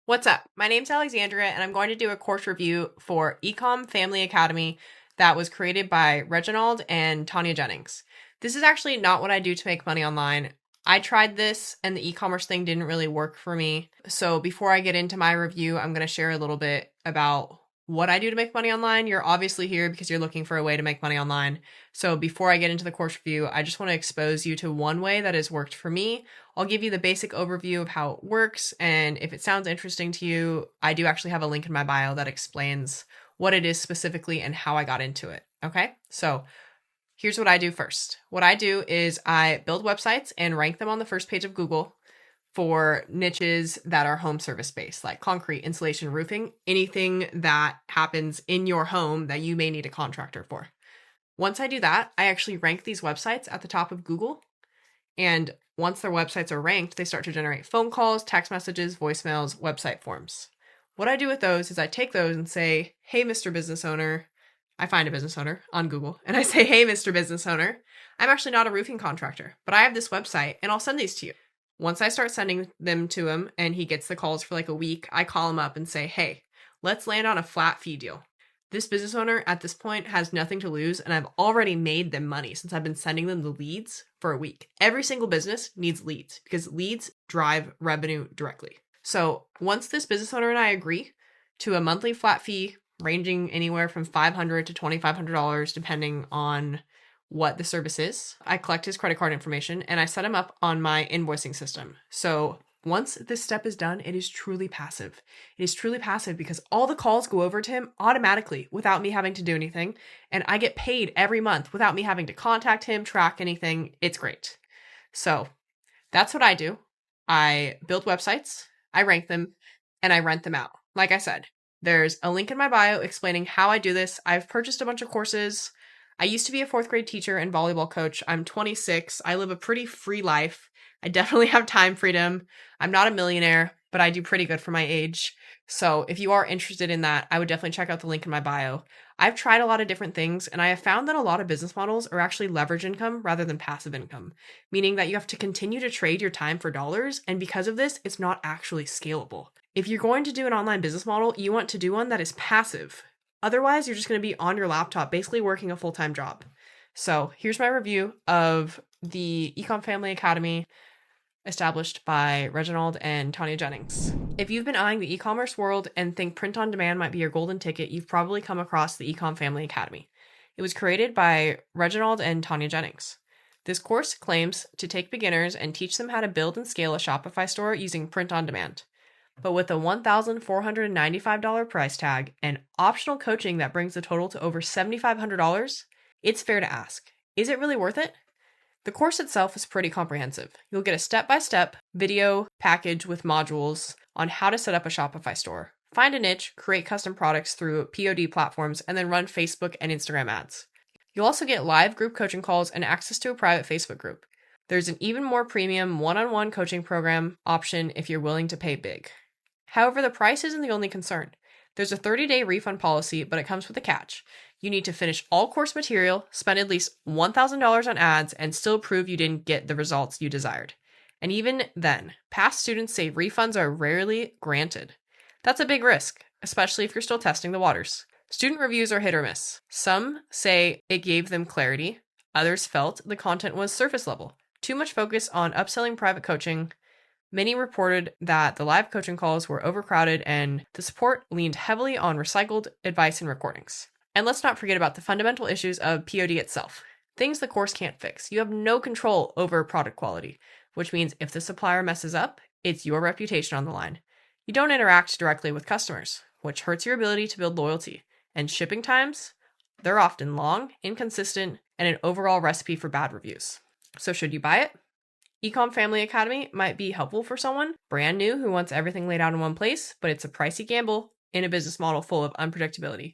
What's up? My name's Alexandria, and I'm going to do a course review for Ecom Family Academy that was created by Reginald and Tania Jennings. This is actually not what I do to make money online. I tried this, and the e-commerce thing didn't really work for me. So before I get into my review, I'm going to share a little bit about what I do to make money online. You're obviously here because you're looking for a way to make money online. So before I get into the course review, I just want to expose you to one way that has worked for me. I'll give you the basic overview of how it works, and if it sounds interesting to you, I do actually have a link in my bio that explains what it is specifically and how I got into it, okay? So here's what I do first. What I do is I build websites and rank them on the first page of Google for niches that are home service based, like concrete, insulation, roofing, anything that happens in your home that you may need a contractor for. Once I do that, I actually rank these websites at the top of Google. And once their websites are ranked, they start to generate phone calls, text messages, voicemails, website forms. What I do with those is I take those and say, hey, Mr. Business Owner. I find a business owner on Google and I say, hey, Mr. Business Owner, I'm actually not a roofing contractor, but I have this website and I'll send these to you. Once I start sending them to him and he gets the calls for like a week, I call him up and say, hey, let's land on a flat fee deal. This business owner at this point has nothing to lose, and I've already made them money since I've been sending them the leads for a week. Every single business needs leads because leads drive revenue directly. So once this business owner and I agree to a monthly flat fee ranging anywhere from $500 to $2,500, depending on what the service is, I collect his credit card information and I set him up on my invoicing system. So once this step is done, it is truly passive. It is truly passive because all the calls go over to him automatically without me having to do anything. And I get paid every month without me having to contact him, track anything. It's great. So that's what I do. I build websites, I rank them, and I rent them out. Like I said, there's a link in my bio explaining how I do this. I've purchased a bunch of courses. I used to be a fourth grade teacher and volleyball coach. I'm 26. I live a pretty free life. I definitely have time freedom. I'm not a millionaire, but I do pretty good for my age. So if you are interested in that, I would definitely check out the link in my bio. I've tried a lot of different things, and I have found that a lot of business models are actually leverage income rather than passive income, meaning that you have to continue to trade your time for dollars, and because of this, it's not actually scalable. If you're going to do an online business model, you want to do one that is passive. Otherwise, you're just going to be on your laptop, basically working a full-time job. So here's my review of the Ecom Family Academy established by Reginald and Tania Jennings. If you've been eyeing the e-commerce world and think print on demand might be your golden ticket, you've probably come across the Ecom Family Academy. It was created by Reginald and Tania Jennings. This course claims to take beginners and teach them how to build and scale a Shopify store using print on demand. But with a $1,495 price tag and optional coaching that brings the total to over $7,500, it's fair to ask, is it really worth it? The course itself is pretty comprehensive. You'll get a step-by-step video package with modules on how to set up a Shopify store, find a niche, create custom products through POD platforms, and then run Facebook and Instagram ads. You'll also get live group coaching calls and access to a private Facebook group. There's an even more premium one-on-one coaching program option if you're willing to pay big. However, the price isn't the only concern. There's a 30-day refund policy, but it comes with a catch. You need to finish all course material, spend at least $1,000 on ads, and still prove you didn't get the results you desired. And even then, past students say refunds are rarely granted. That's a big risk, especially if you're still testing the waters. Student reviews are hit or miss. Some say it gave them clarity. Others felt the content was surface level. Too much focus on upselling private coaching. Many reported that the live coaching calls were overcrowded and the support leaned heavily on recycled advice and recordings. And let's not forget about the fundamental issues of POD itself. Things the course can't fix. You have no control over product quality, which means if the supplier messes up, it's your reputation on the line. You don't interact directly with customers, which hurts your ability to build loyalty. And shipping times, they're often long, inconsistent, and an overall recipe for bad reviews. So should you buy it? Ecom Family Academy might be helpful for someone brand new who wants everything laid out in one place, but it's a pricey gamble in a business model full of unpredictability.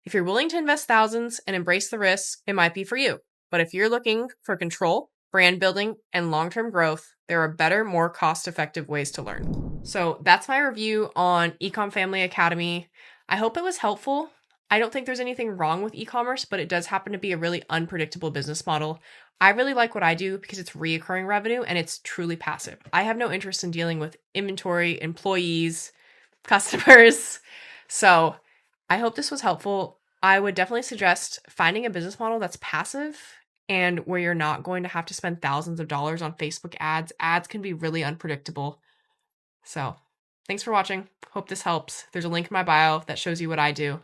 If you're willing to invest thousands and embrace the risks, it might be for you. But if you're looking for control, brand building, and long-term growth, there are better, more cost-effective ways to learn. So that's my review on Ecom Family Academy. I hope it was helpful. I don't think there's anything wrong with e-commerce, but it does happen to be a really unpredictable business model. I really like what I do because it's reoccurring revenue and it's truly passive. I have no interest in dealing with inventory, employees, customers. So I hope this was helpful. I would definitely suggest finding a business model that's passive and where you're not going to have to spend thousands of dollars on Facebook ads. Ads can be really unpredictable. So thanks for watching. Hope this helps. There's a link in my bio that shows you what I do.